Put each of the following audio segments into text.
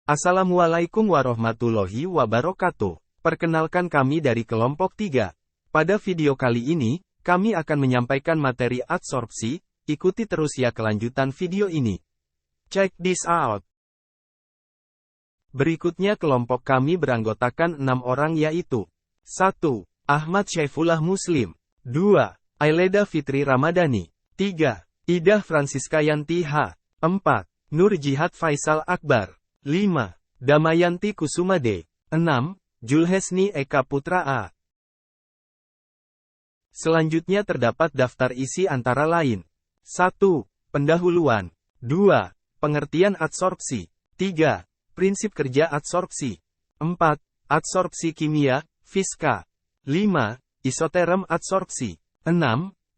Assalamualaikum warahmatullahi wabarakatuh. Perkenalkan kami dari kelompok 3. Pada video kali ini, kami akan menyampaikan materi adsorpsi. Ikuti terus ya kelanjutan video ini. Check this out. Berikutnya kelompok kami beranggotakan 6 orang yaitu 1. Ahmad Syaifullah Muslim 2. Aileda Fitri Ramadhani 3. Ida Francisca Yanti H. 4. Nur Jihad Faisal Akbar 5. Damayanti Kusumade 6. Julhesni Eka Putra A. Selanjutnya terdapat daftar isi antara lain. 1. Pendahuluan 2. Pengertian adsorpsi 3. Prinsip kerja adsorpsi 4. Adsorpsi kimia, fisika 5. Isoterm adsorpsi 6.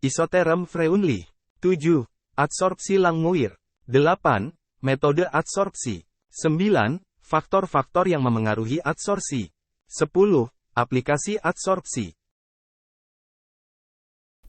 Isoterm Freundlich 7. Adsorpsi Langmuir 8. Metode adsorpsi 9. Faktor-faktor yang memengaruhi adsorpsi 10. Aplikasi adsorpsi.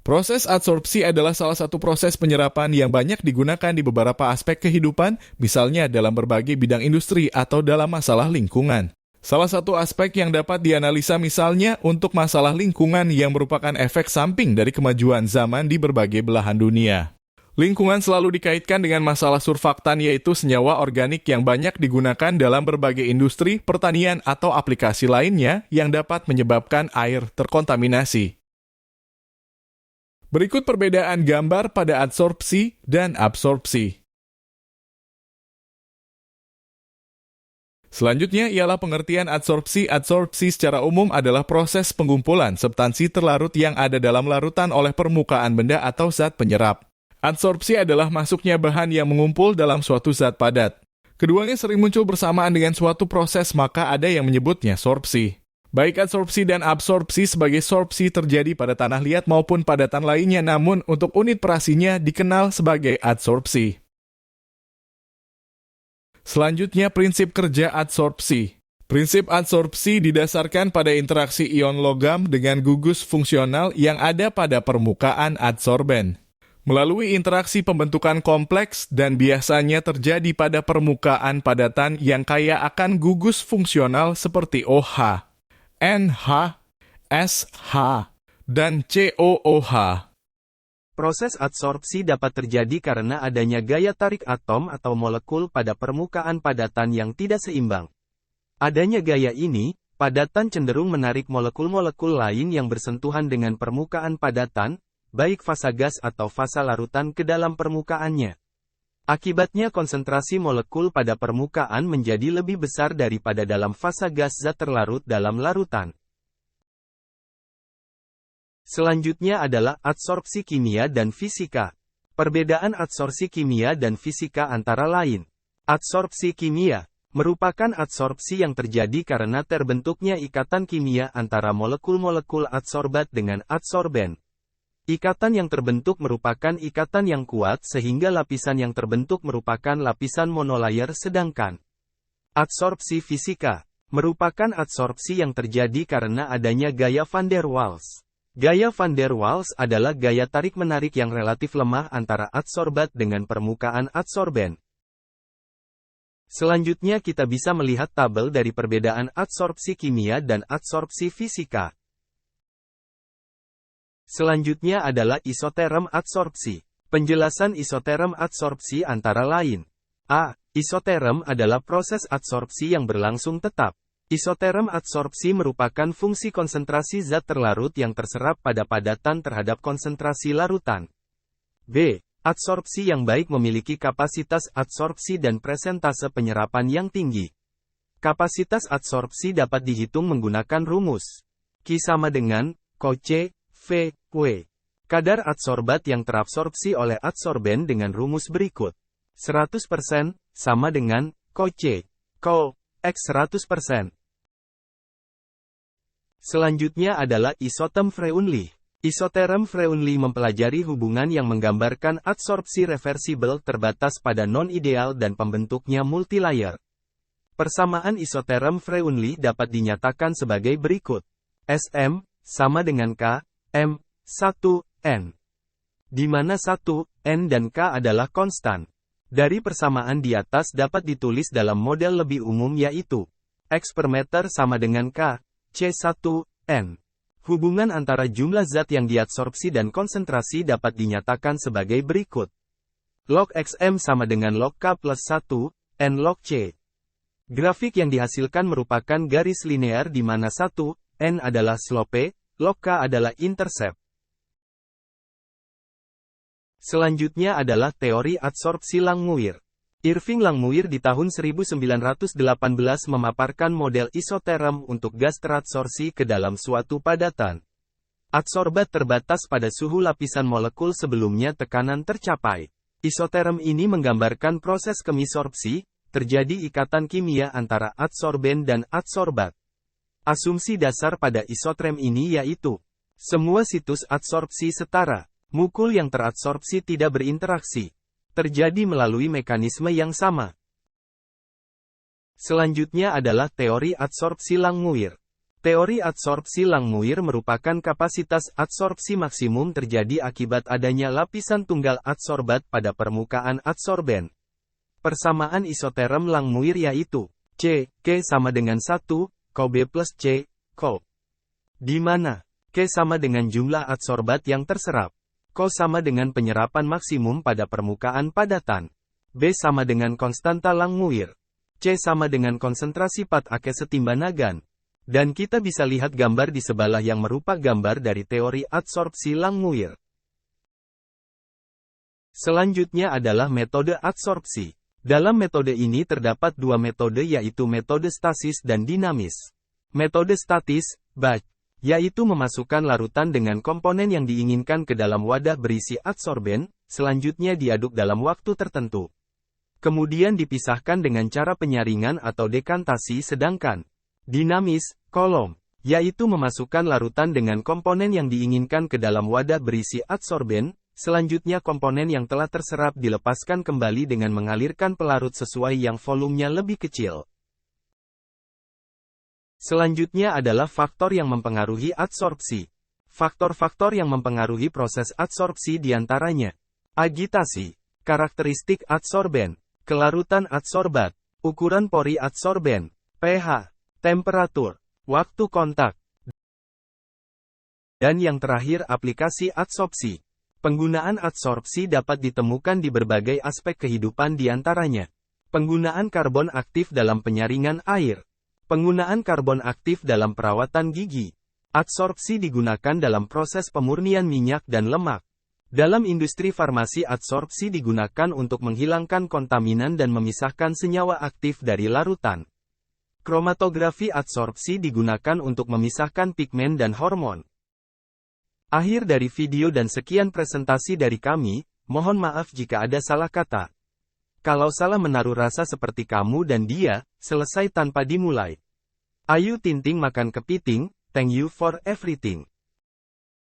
Proses adsorpsi adalah salah satu proses penyerapan yang banyak digunakan di beberapa aspek kehidupan, misalnya dalam berbagai bidang industri atau dalam masalah lingkungan. Salah satu aspek yang dapat dianalisa misalnya untuk masalah lingkungan yang merupakan efek samping dari kemajuan zaman di berbagai belahan dunia. Lingkungan selalu dikaitkan dengan masalah surfaktan, yaitu senyawa organik yang banyak digunakan dalam berbagai industri, pertanian, atau aplikasi lainnya yang dapat menyebabkan air terkontaminasi. Berikut perbedaan gambar pada adsorpsi dan absorpsi. Selanjutnya ialah pengertian adsorpsi. Adsorpsi secara umum adalah proses pengumpulan substansi terlarut yang ada dalam larutan oleh permukaan benda atau zat penyerap. Adsorpsi adalah masuknya bahan yang mengumpul dalam suatu zat padat. Keduanya sering muncul bersamaan dengan suatu proses, maka ada yang menyebutnya sorpsi. Baik adsorpsi dan absorpsi. Sebagai sorpsi terjadi pada tanah liat maupun padatan lainnya, namun untuk unit perasinya dikenal sebagai adsorpsi. Selanjutnya, prinsip kerja adsorpsi. Prinsip adsorpsi didasarkan pada interaksi ion logam dengan gugus fungsional yang ada pada permukaan adsorben. Melalui interaksi pembentukan kompleks dan biasanya terjadi pada permukaan padatan yang kaya akan gugus fungsional seperti OH, NH, SH, dan COOH. Proses adsorpsi dapat terjadi karena adanya gaya tarik atom atau molekul pada permukaan padatan yang tidak seimbang. Adanya gaya ini, padatan cenderung menarik molekul-molekul lain yang bersentuhan dengan permukaan padatan, baik fasa gas atau fasa larutan ke dalam permukaannya. Akibatnya konsentrasi molekul pada permukaan menjadi lebih besar daripada dalam fasa gas zat terlarut dalam larutan. Selanjutnya adalah adsorpsi kimia dan fisika. Perbedaan adsorpsi kimia dan fisika antara lain. Adsorpsi kimia merupakan adsorpsi yang terjadi karena terbentuknya ikatan kimia antara molekul-molekul adsorbat dengan adsorben. Ikatan yang terbentuk merupakan ikatan yang kuat sehingga lapisan yang terbentuk merupakan lapisan monolayer, sedangkan adsorpsi fisika merupakan adsorpsi yang terjadi karena adanya gaya van der Waals. Gaya van der Waals adalah gaya tarik-menarik yang relatif lemah antara adsorbat dengan permukaan adsorben. Selanjutnya kita bisa melihat tabel dari perbedaan adsorpsi kimia dan adsorpsi fisika. Selanjutnya adalah isoterm adsorpsi. Penjelasan isoterm adsorpsi antara lain. A. Isoterm adalah proses adsorpsi yang berlangsung tetap. Isoterm adsorpsi merupakan fungsi konsentrasi zat terlarut yang terserap pada padatan terhadap konsentrasi larutan. B. Adsorpsi yang baik memiliki kapasitas adsorpsi dan presentase penyerapan yang tinggi. Kapasitas adsorpsi dapat dihitung menggunakan rumus Q sama dengan Q V, W. Kadar adsorbat yang terabsorpsi oleh adsorben dengan rumus berikut. 100% sama dengan Q X 100%. Selanjutnya adalah isoterm Freundlich. Isoterm Freundlich mempelajari hubungan yang menggambarkan adsorpsi reversibel terbatas pada non-ideal dan pembentuknya multilayer. Persamaan isoterm Freundlich dapat dinyatakan sebagai berikut. Sm sama dengan K M 1 N, di mana 1 N dan K adalah konstan. Dari persamaan di atas dapat ditulis dalam model lebih umum yaitu X per meter sama dengan K, C1, N. Hubungan antara jumlah zat yang diadsorpsi dan konsentrasi dapat dinyatakan sebagai berikut. Log XM sama dengan log K plus 1, N log C. Grafik yang dihasilkan merupakan garis linear di mana 1, N adalah slope, log K adalah intercept. Selanjutnya adalah teori adsorpsi Langmuir. Irving Langmuir di tahun 1918 memaparkan model isoterm untuk gas teradsorpsi ke dalam suatu padatan. Adsorbat terbatas pada suhu lapisan molekul sebelumnya tekanan tercapai. Isoterm ini menggambarkan proses kemisorpsi, terjadi ikatan kimia antara adsorben dan adsorbat. Asumsi dasar pada isoterm ini yaitu, semua situs adsorpsi setara. Molekul yang teradsorpsi tidak berinteraksi. Terjadi melalui mekanisme yang sama. Selanjutnya adalah teori adsorpsi Langmuir. Teori adsorpsi Langmuir merupakan kapasitas adsorpsi maksimum terjadi akibat adanya lapisan tunggal adsorbat pada permukaan adsorben. Persamaan isoterm Langmuir yaitu C, K sama dengan 1, B plus C, Co. Di mana K sama dengan jumlah adsorbat yang terserap. Co sama dengan penyerapan maksimum pada permukaan padatan. B sama dengan konstanta Langmuir. C sama dengan konsentrasi Pat Ake Setimbanagan. Dan kita bisa lihat gambar di sebelah yang merupakan gambar dari teori adsorpsi Langmuir. Selanjutnya adalah metode adsorpsi. Dalam metode ini terdapat dua metode yaitu metode statis dan dinamis. Metode statis, batch, yaitu memasukkan larutan dengan komponen yang diinginkan ke dalam wadah berisi adsorben, selanjutnya diaduk dalam waktu tertentu. Kemudian dipisahkan dengan cara penyaringan atau dekantasi sedangkan dinamis, kolom, yaitu memasukkan larutan dengan komponen yang diinginkan ke dalam wadah berisi adsorben, selanjutnya komponen yang telah terserap dilepaskan kembali dengan mengalirkan pelarut sesuai yang volumenya lebih kecil. Selanjutnya adalah faktor yang mempengaruhi adsorpsi. Faktor-faktor yang mempengaruhi proses adsorpsi diantaranya agitasi, karakteristik adsorben, kelarutan adsorbat, ukuran pori adsorben, pH, temperatur, waktu kontak, dan yang terakhir aplikasi adsorpsi. Penggunaan adsorpsi dapat ditemukan di berbagai aspek kehidupan diantaranya penggunaan karbon aktif dalam penyaringan air. Penggunaan karbon aktif dalam perawatan gigi. Adsorpsi digunakan dalam proses pemurnian minyak dan lemak. Dalam industri farmasi adsorpsi digunakan untuk menghilangkan kontaminan dan memisahkan senyawa aktif dari larutan. Kromatografi adsorpsi digunakan untuk memisahkan pigmen dan hormon. Akhir dari video dan sekian presentasi dari kami, mohon maaf jika ada salah kata. Kalau salah menaruh rasa seperti kamu dan dia, selesai tanpa dimulai. Ayu Tinting makan kepiting, thank you for everything.